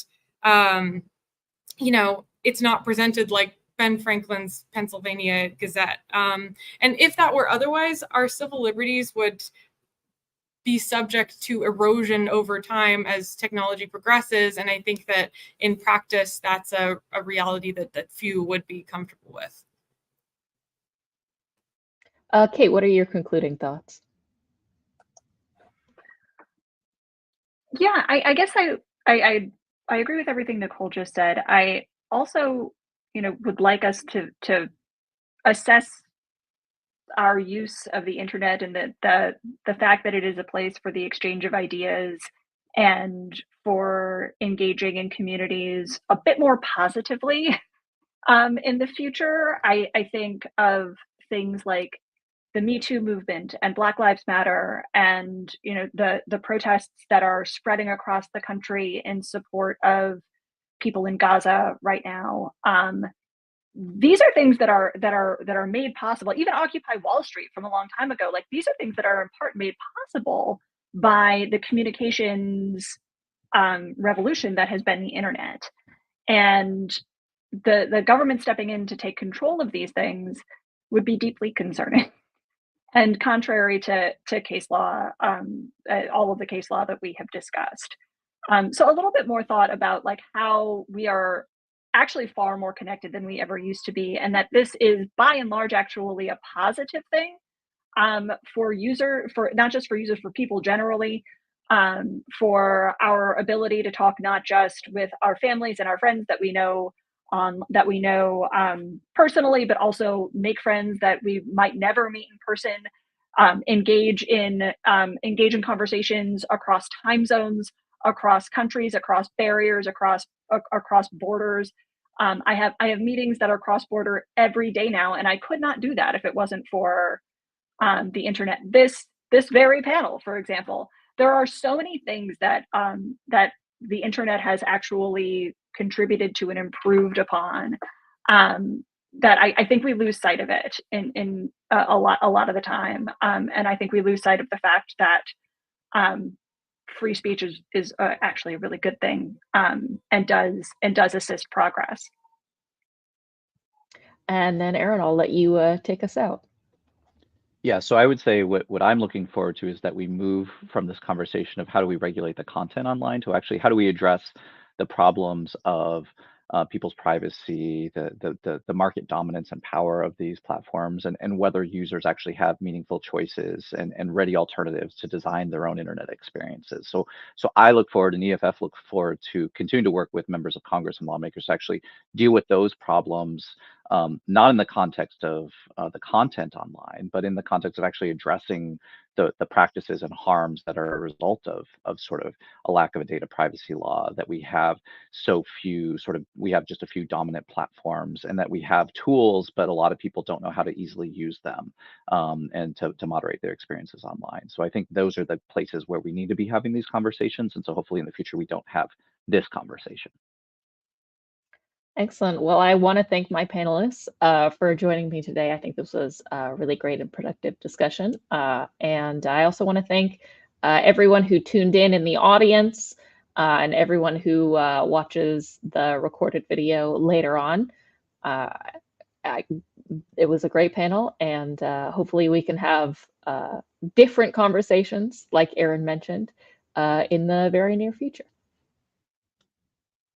it's not presented like Ben Franklin's Pennsylvania Gazette. And if that were otherwise, our civil liberties would be subject to erosion over time as technology progresses. And I think that in practice, that's a reality that few would be comfortable with. Kate, what are your concluding thoughts? Yeah, I guess I agree with everything Nicole just said. I also, would like us to assess our use of the internet and the fact that it is a place for the exchange of ideas and for engaging in communities a bit more positively in the future. I think of things like the Me Too movement and Black Lives Matter and the protests that are spreading across the country in support of people in Gaza right now. These are things that are made possible. Even Occupy Wall Street from a long time ago, like these are things that are in part made possible by the communications revolution that has been the internet. And the government stepping in to take control of these things would be deeply concerning and contrary to case law, all of the case law that we have discussed. So a little bit more thought about like how we are actually far more connected than we ever used to be, and that this is by and large actually a positive thing for not just for users, for people generally, for our ability to talk not just with our families and our friends that we know personally, but also make friends that we might never meet in person, engage in conversations across time zones, across countries, across barriers, across borders, I have meetings that are cross-border every day now, and I could not do that if it wasn't for the internet. This very panel, for example, there are so many things that that the internet has actually contributed to and improved upon, that I think we lose sight of it in a lot of the time, and I think we lose sight of the fact that free speech is actually a really good thing, and does assist progress. And then Aaron, I'll let you take us out. Yeah, so I would say what I'm looking forward to is that we move from this conversation of how do we regulate the content online to actually how do we address the problems of people's privacy, the market dominance and power of these platforms, and whether users actually have meaningful choices and ready alternatives to design their own internet experiences. So I look forward, and EFF look forward to continue to work with members of Congress and lawmakers to actually deal with those problems, not in the context of the content online, but in the context of actually addressing the practices and harms that are a result of sort of a lack of a data privacy law, that we have so few we have just a few dominant platforms, and that we have tools, but a lot of people don't know how to easily use them, and to moderate their experiences online. So I think those are the places where we need to be having these conversations. And so hopefully in the future, we don't have this conversation. Excellent. Well, I want to thank my panelists for joining me today. I think this was a really great and productive discussion. And I also want to thank everyone who tuned in the audience, and everyone who watches the recorded video later on. It was a great panel, and hopefully we can have different conversations, like Aaron mentioned, in the very near future.